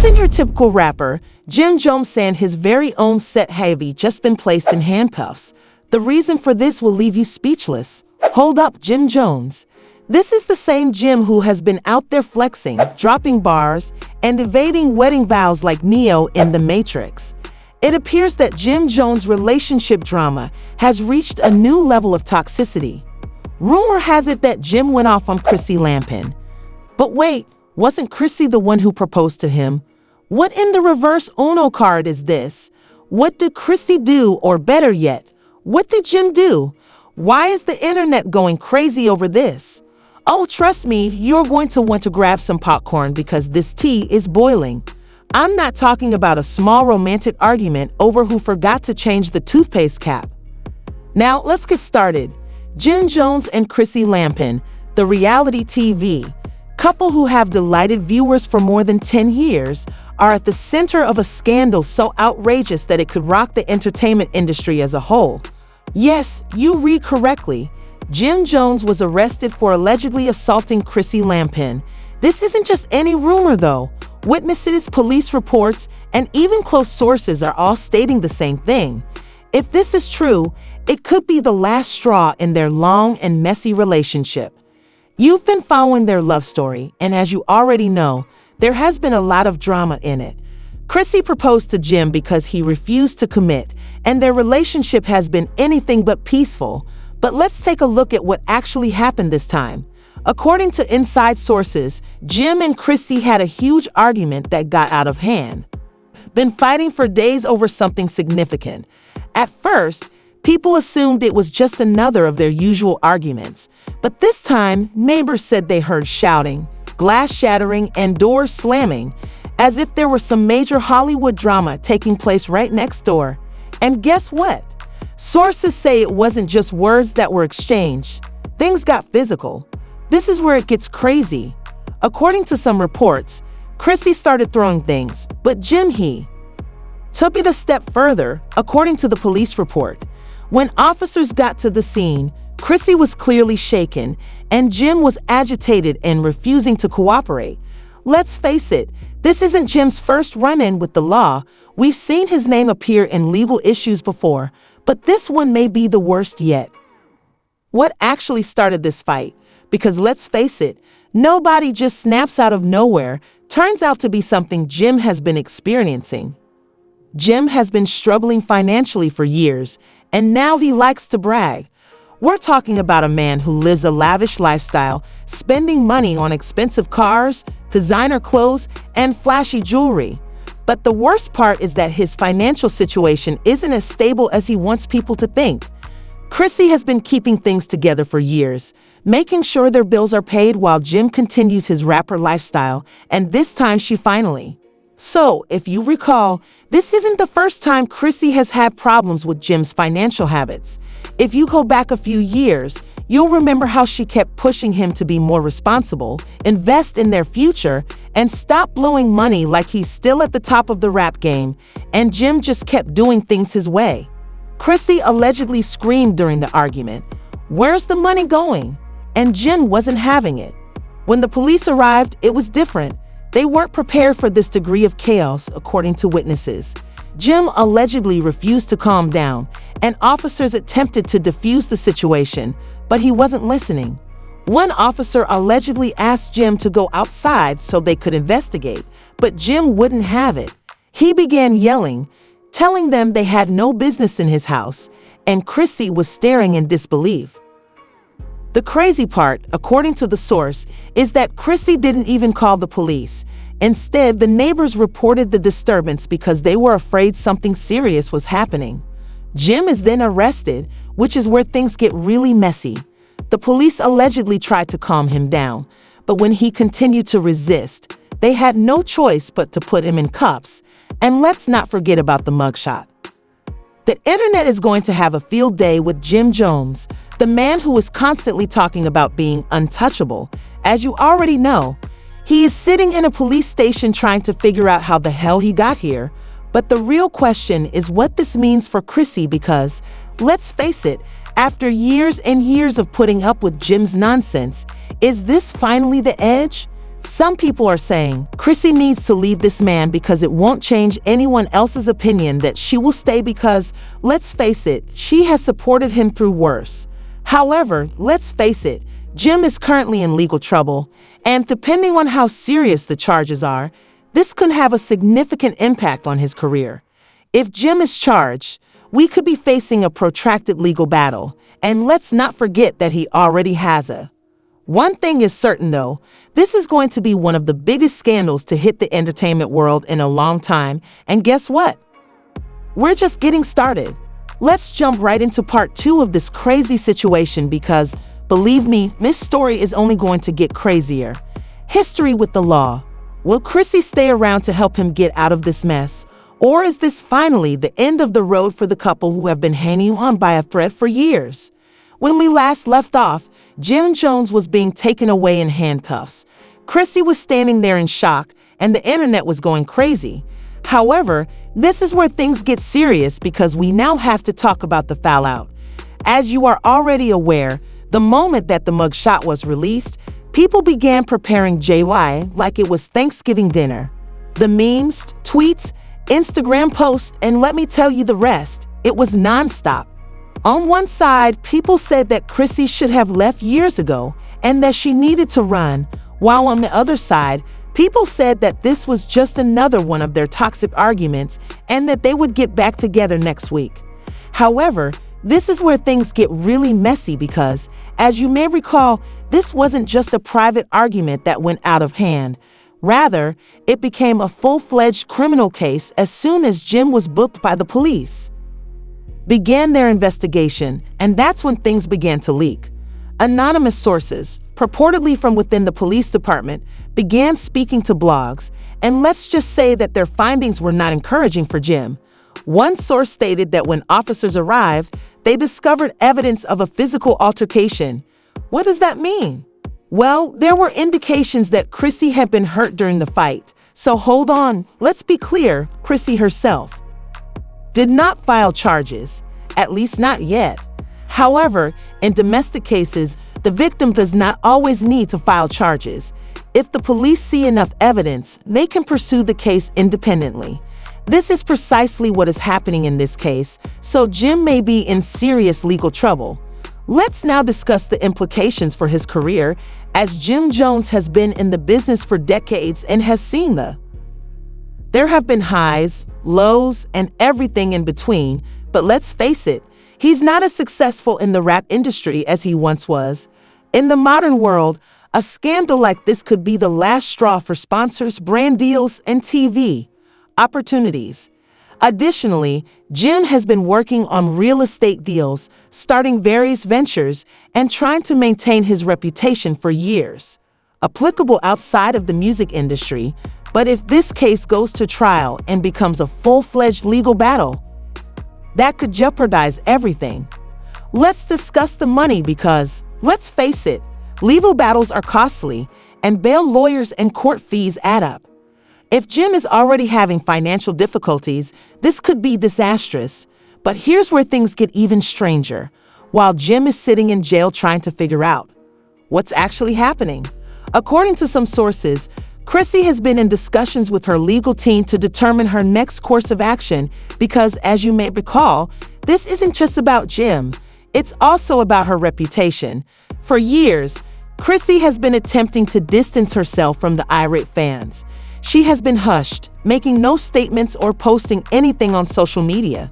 isn't your typical rapper. Jim Jones saying his very own set heavy just been placed in handcuffs. The reason for this will leave you speechless. Hold up, Jim Jones. This is the same Jim who has been out there flexing, dropping bars, and evading wedding vows like Neo in The Matrix. It appears that Jim Jones' relationship drama has reached a new level of toxicity. Rumor has it that Jim went off on Chrissy Lampkin. But wait, wasn't Chrissy the one who proposed to him? What in the reverse Uno card is this? What did Chrissy do, or better yet, what did Jim do? Why is the internet going crazy over this? Oh, trust me, you're going to want to grab some popcorn because this tea is boiling. I'm not talking about a small romantic argument over who forgot to change the toothpaste cap. Now, let's get started. Jim Jones and Chrissy Lampkin, the reality TV couple who have delighted viewers for more than 10 years, are at the center of a scandal so outrageous that it could rock the entertainment industry as a whole. Yes, you read correctly. Jim Jones was arrested for allegedly assaulting Chrissy Lampkin. This isn't just any rumor, though. Witnesses, police reports, and even close sources are all stating the same thing. If this is true, it could be the last straw in their long and messy relationship. You've been following their love story, and as you already know, there has been a lot of drama in it. Chrissy proposed to Jim because he refused to commit, and their relationship has been anything but peaceful. But let's take a look at what actually happened this time. According to inside sources, Jim and Chrissy had a huge argument that got out of hand. Been fighting for days over something significant. At first, people assumed it was just another of their usual arguments. But this time, neighbors said they heard shouting, glass shattering, and doors slamming, as if there was some major Hollywood drama taking place right next door. And guess what? Sources say it wasn't just words that were exchanged. Things got physical. This is where it gets crazy. According to some reports, Chrissy started throwing things, but Jim took it a step further, according to the police report. When officers got to the scene, Chrissy was clearly shaken, and Jim was agitated and refusing to cooperate. Let's face it, this isn't Jim's first run-in with the law. We've seen his name appear in legal issues before, but this one may be the worst yet. What actually started this fight? Because let's face it, nobody just snaps out of nowhere. Turns out to be something Jim has been experiencing. Jim has been struggling financially for years, and now he likes to brag. We're talking about a man who lives a lavish lifestyle, spending money on expensive cars, designer clothes, and flashy jewelry. But the worst part is that his financial situation isn't as stable as he wants people to think. Chrissy has been keeping things together for years, making sure their bills are paid while Jim continues his rapper lifestyle, and this time she finally. So, if you recall, this isn't the first time Chrissy has had problems with Jim's financial habits. If you go back a few years, you'll remember how she kept pushing him to be more responsible, invest in their future, and stop blowing money like he's still at the top of the rap game, and Jim just kept doing things his way. Chrissy allegedly screamed during the argument, "Where's the money going?" And Jim wasn't having it. When the police arrived, it was different. They weren't prepared for this degree of chaos, according to witnesses. Jim allegedly refused to calm down, and officers attempted to defuse the situation, but he wasn't listening. One officer allegedly asked Jim to go outside so they could investigate, but Jim wouldn't have it. He began yelling, telling them they had no business in his house, and Chrissy was staring in disbelief. The crazy part, according to the source, is that Chrissy didn't even call the police. Instead, the neighbors reported the disturbance because they were afraid something serious was happening. Jim is then arrested, which is where things get really messy. The police allegedly tried to calm him down, but when he continued to resist, they had no choice but to put him in cuffs. And let's not forget about the mugshot. The internet is going to have a field day with Jim Jones, the man who is constantly talking about being untouchable. As you already know, he is sitting in a police station trying to figure out how the hell he got here. But the real question is what this means for Chrissy, because, let's face it, after years and years of putting up with Jim's nonsense, is this finally the edge? Some people are saying Chrissy needs to leave this man because it won't change anyone else's opinion that she will stay because, let's face it, she has supported him through worse. However, let's face it, Jim is currently in legal trouble, and depending on how serious the charges are, this could have a significant impact on his career. If Jim is charged, we could be facing a protracted legal battle, and let's not forget that he already has a. One thing is certain though, this is going to be one of the biggest scandals to hit the entertainment world in a long time, and guess what? We're just getting started. Let's jump right into part 2 of this crazy situation because, believe me, this story is only going to get crazier. History with the law. Will Chrissy stay around to help him get out of this mess? Or is this finally the end of the road for the couple who have been hanging on by a thread for years? When we last left off, Jim Jones was being taken away in handcuffs. Chrissy was standing there in shock, and the internet was going crazy. However, this is where things get serious because we now have to talk about the fallout. As you are already aware, the moment that the mugshot was released, people began preparing JY like it was Thanksgiving dinner. The memes, tweets, Instagram posts, and let me tell you the rest, it was nonstop. On one side, people said that Chrissy should have left years ago and that she needed to run, while on the other side, people said that this was just another one of their toxic arguments and that they would get back together next week. However, this is where things get really messy because, as you may recall, this wasn't just a private argument that went out of hand. Rather, it became a full-fledged criminal case as soon as Jim was booked by the police. Began their investigation, and that's when things began to leak. Anonymous sources, purportedly from within the police department, began speaking to blogs, and let's just say that their findings were not encouraging for Jim. One source stated that when officers arrived, they discovered evidence of a physical altercation. What does that mean? Well, there were indications that Chrissy had been hurt during the fight. So hold on, let's be clear, Chrissy herself did not file charges, at least not yet. However, in domestic cases, the victim does not always need to file charges. If the police see enough evidence, they can pursue the case independently. This is precisely what is happening in this case, so Jim may be in serious legal trouble. Let's now discuss the implications for his career, as Jim Jones has been in the business for decades and has seen There have been highs, lows, and everything in between, but let's face it, he's not as successful in the rap industry as he once was. In the modern world, a scandal like this could be the last straw for sponsors, brand deals, and TV opportunities. Additionally, Jim has been working on real estate deals, starting various ventures, and trying to maintain his reputation for years. Applicable outside of the music industry, but if this case goes to trial and becomes a full-fledged legal battle, that could jeopardize everything. Let's discuss the money because, let's face it, legal battles are costly, and bail lawyers and court fees add up. If Jim is already having financial difficulties, this could be disastrous. But here's where things get even stranger. While Jim is sitting in jail trying to figure out what's actually happening. According to some sources, Chrissy has been in discussions with her legal team to determine her next course of action because, as you may recall, this isn't just about Jim. It's also about her reputation. For years, Chrissy has been attempting to distance herself from the irate fans. She has been hushed, making no statements or posting anything on social media.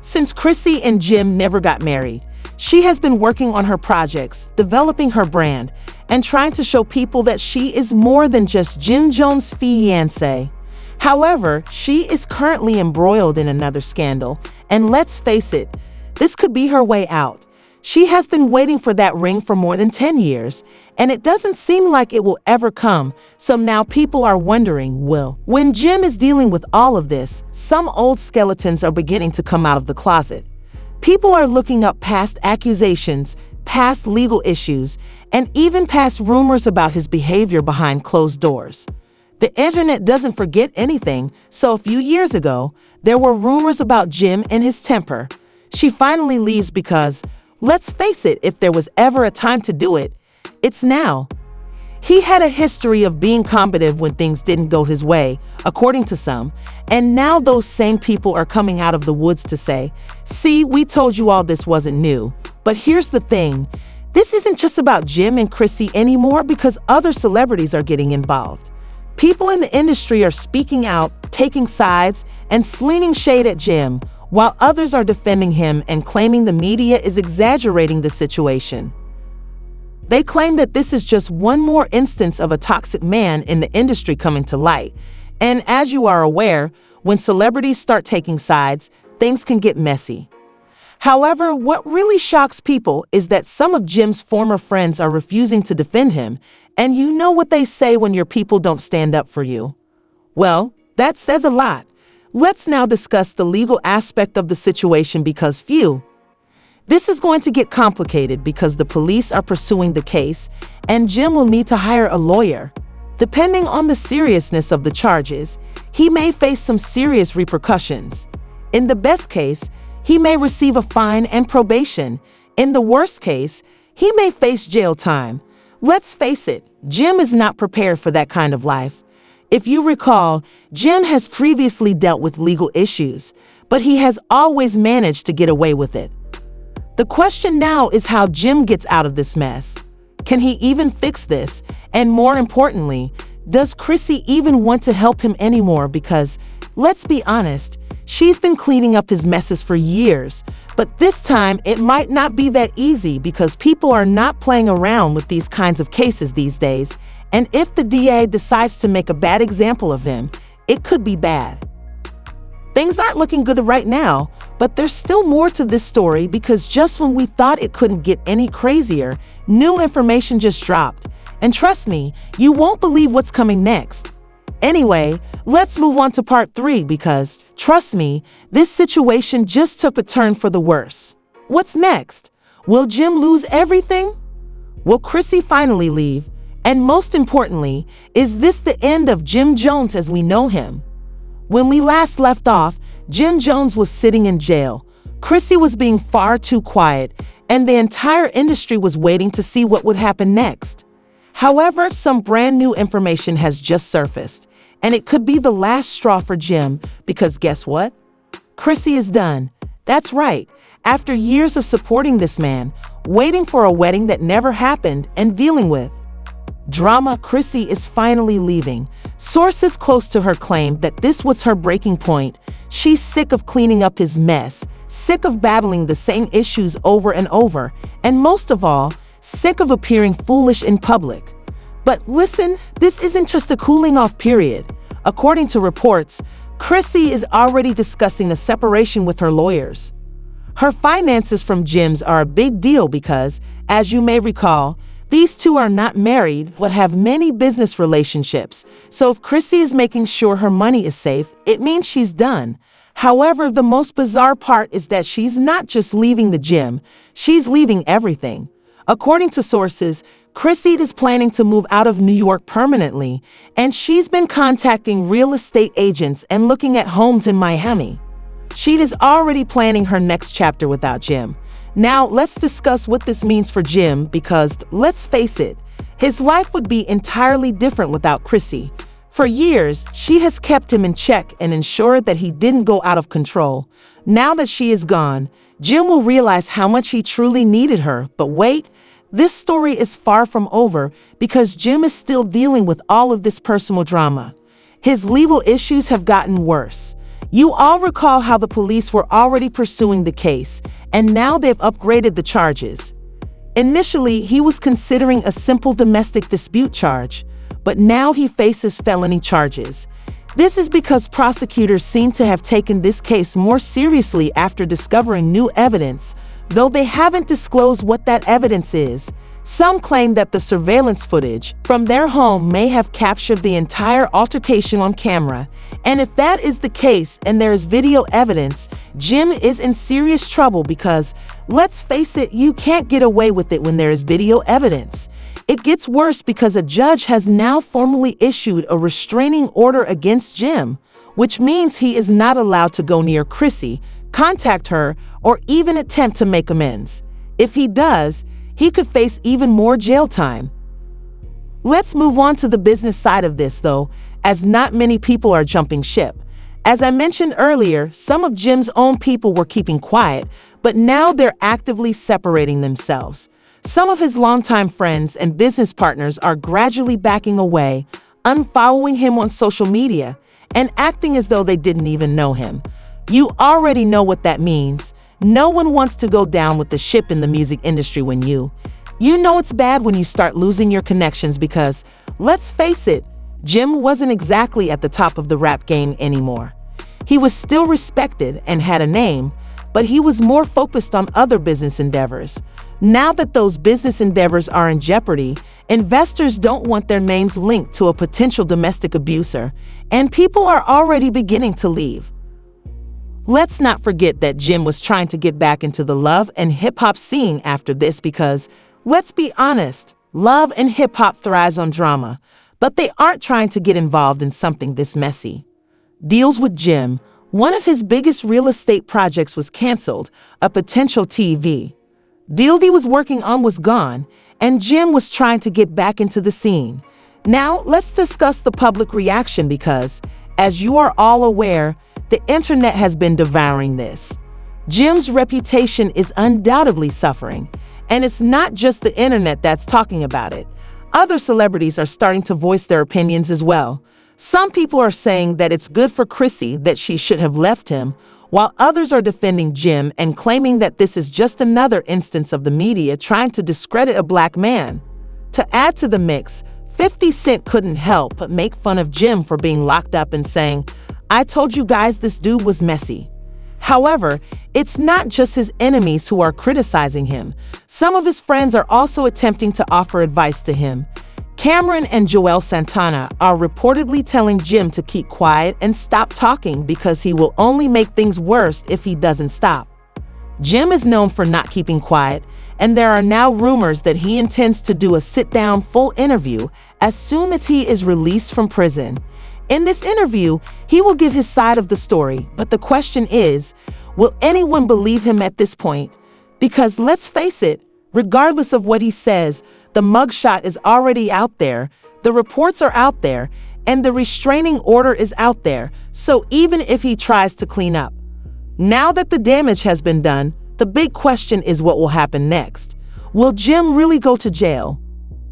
Since Chrissy and Jim never got married, she has been working on her projects, developing her brand, and trying to show people that she is more than just Jim Jones' fiancé. However, she is currently embroiled in another scandal, and let's face it, this could be her way out. She has been waiting for that ring for more than 10 years, and it doesn't seem like it will ever come, so now people are wondering, when Jim is dealing with all of this, some old skeletons are beginning to come out of the closet. People are looking up past accusations, past legal issues, and even past rumors about his behavior behind closed doors. The internet doesn't forget anything, so a few years ago, there were rumors about Jim and his temper. She finally leaves because, let's face it, if there was ever a time to do it, it's now. He had a history of being combative when things didn't go his way, according to some, and now those same people are coming out of the woods to say, "See, we told you all this wasn't new." But here's the thing, this isn't just about Jim and Chrissy anymore because other celebrities are getting involved. People in the industry are speaking out, taking sides, and slinging shade at Jim, while others are defending him and claiming the media is exaggerating the situation. They claim that this is just one more instance of a toxic man in the industry coming to light. And as you are aware, when celebrities start taking sides, things can get messy. However, what really shocks people is that some of Jim's former friends are refusing to defend him, and you know what they say when your people don't stand up for you. Well, that says a lot. Let's now discuss the legal aspect of the situation because this is going to get complicated because the police are pursuing the case, and Jim will need to hire a lawyer. Depending on the seriousness of the charges, he may face some serious repercussions. In the best case, he may receive a fine and probation. In the worst case, he may face jail time. Let's face it, Jim is not prepared for that kind of life. If you recall, Jim has previously dealt with legal issues, but he has always managed to get away with it. The question now is how Jim gets out of this mess. Can he even fix this? And more importantly, does Chrissy even want to help him anymore? Because, let's be honest, she's been cleaning up his messes for years. But this time, it might not be that easy because people are not playing around with these kinds of cases these days. And if the DA decides to make a bad example of him, it could be bad. Things aren't looking good right now, but there's still more to this story because just when we thought it couldn't get any crazier, new information just dropped. And trust me, you won't believe what's coming next. Anyway, let's move on to part 3 because, trust me, this situation just took a turn for the worse. What's next? Will Jim lose everything? Will Chrissy finally leave? And most importantly, is this the end of Jim Jones as we know him? When we last left off, Jim Jones was sitting in jail. Chrissy was being far too quiet, and the entire industry was waiting to see what would happen next. However, some brand new information has just surfaced, and it could be the last straw for Jim because guess what? Chrissy is done. That's right. After years of supporting this man, waiting for a wedding that never happened, and dealing with drama, Chrissy is finally leaving. Sources close to her claim that this was her breaking point. She's sick of cleaning up his mess, sick of battling the same issues over and over, and most of all, sick of appearing foolish in public. But listen, this isn't just a cooling off period. According to reports, Chrissy is already discussing a separation with her lawyers. Her finances from Jim's are a big deal because, as you may recall, these two are not married but have many business relationships. So if Chrissy is making sure her money is safe, it means she's done. However, the most bizarre part is that she's not just leaving the gym, she's leaving everything. According to sources, Chrissy is planning to move out of New York permanently, and she's been contacting real estate agents and looking at homes in Miami. She is already planning her next chapter without Jim. Now, let's discuss what this means for Jim because, let's face it, his life would be entirely different without Chrissy. For years, she has kept him in check and ensured that he didn't go out of control. Now that she is gone, Jim will realize how much he truly needed her. But wait, this story is far from over because Jim is still dealing with all of this personal drama. His legal issues have gotten worse. You all recall how the police were already pursuing the case, and now they've upgraded the charges. Initially, he was considering a simple domestic dispute charge, but now he faces felony charges. This is because prosecutors seem to have taken this case more seriously after discovering new evidence, though they haven't disclosed what that evidence is. Some claim that the surveillance footage from their home may have captured the entire altercation on camera. And if that is the case and there is video evidence, Jim is in serious trouble because, let's face it, you can't get away with it when there is video evidence. It gets worse because a judge has now formally issued a restraining order against Jim, which means he is not allowed to go near Chrissy, contact her, or even attempt to make amends. If he does, he could face even more jail time. Let's move on to the business side of this, though, as not many people are jumping ship. As I mentioned earlier, some of Jim's own people were keeping quiet, but now they're actively separating themselves. Some of his longtime friends and business partners are gradually backing away, unfollowing him on social media, and acting as though they didn't even know him. You already know what that means. No one wants to go down with the ship in the music industry when you know it's bad when you start losing your connections because, let's face it, Jim wasn't exactly at the top of the rap game anymore. He was still respected and had a name, but he was more focused on other business endeavors. Now that those business endeavors are in jeopardy, investors don't want their names linked to a potential domestic abuser, and people are already beginning to leave. Let's not forget that Jim was trying to get back into the love and hip-hop scene after this because, let's be honest, love and hip-hop thrives on drama, but they aren't trying to get involved in something this messy. Deals with Jim. One of his biggest real estate projects was canceled, a potential TV deal he was working on was gone, and Jim was trying to get back into the scene. Now, let's discuss the public reaction because, as you are all aware, the internet has been devouring this. Jim's reputation is undoubtedly suffering, and it's not just the internet that's talking about it. Other celebrities are starting to voice their opinions as well. Some people are saying that it's good for Chrissy that she should have left him, while others are defending Jim and claiming that this is just another instance of the media trying to discredit a black man. To add to the mix, 50 Cent couldn't help but make fun of Jim for being locked up and saying, "I told you guys this dude was messy." However, it's not just his enemies who are criticizing him. Some of his friends are also attempting to offer advice to him. Cameron and Joel Santana are reportedly telling Jim to keep quiet and stop talking because he will only make things worse if he doesn't stop. Jim is known for not keeping quiet, and there are now rumors that he intends to do a sit-down full interview as soon as he is released from prison. In this interview, he will give his side of the story, but the question is, will anyone believe him at this point? Because let's face it, regardless of what he says, the mugshot is already out there, the reports are out there, and the restraining order is out there, so even if he tries to clean up. Now that the damage has been done, the big question is what will happen next. Will Jim really go to jail?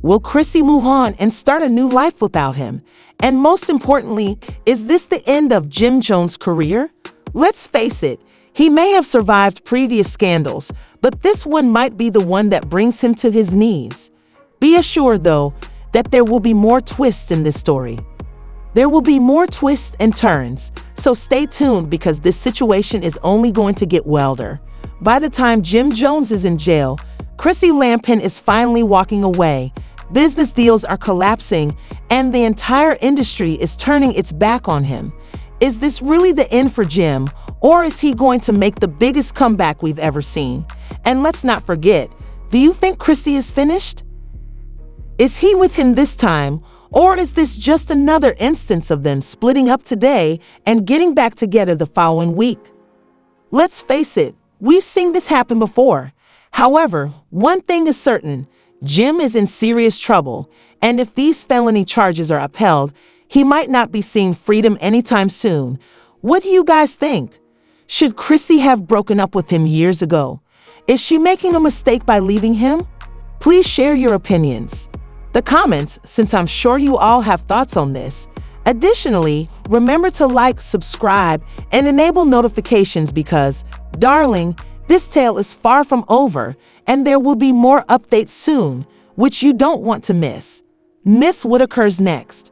Will Chrissy move on and start a new life without him? And most importantly, is this the end of Jim Jones' career? Let's face it, he may have survived previous scandals, but this one might be the one that brings him to his knees. Be assured, though, that there will be more twists in this story. There will be more twists and turns, so stay tuned because this situation is only going to get wilder. By the time Jim Jones is in jail, Chrissy Lampkin is finally walking away. Business deals are collapsing, and the entire industry is turning its back on him. Is this really the end for Jim, or is he going to make the biggest comeback we've ever seen? And let's not forget, do you think Chrissy is finished? Is he with him this time, or is this just another instance of them splitting up today and getting back together the following week? Let's face it, we've seen this happen before. However, one thing is certain, Jim is in serious trouble, and if these felony charges are upheld, he might not be seeing freedom anytime soon. What do you guys think? Should Chrissy have broken up with him years ago? Is she making a mistake by leaving him? Please share your opinions. The comments, since I'm sure you all have thoughts on this. Additionally, remember to like, subscribe, and enable notifications because, darling, this tale is far from over, and there will be more updates soon, which you don't want to miss. Miss what occurs next.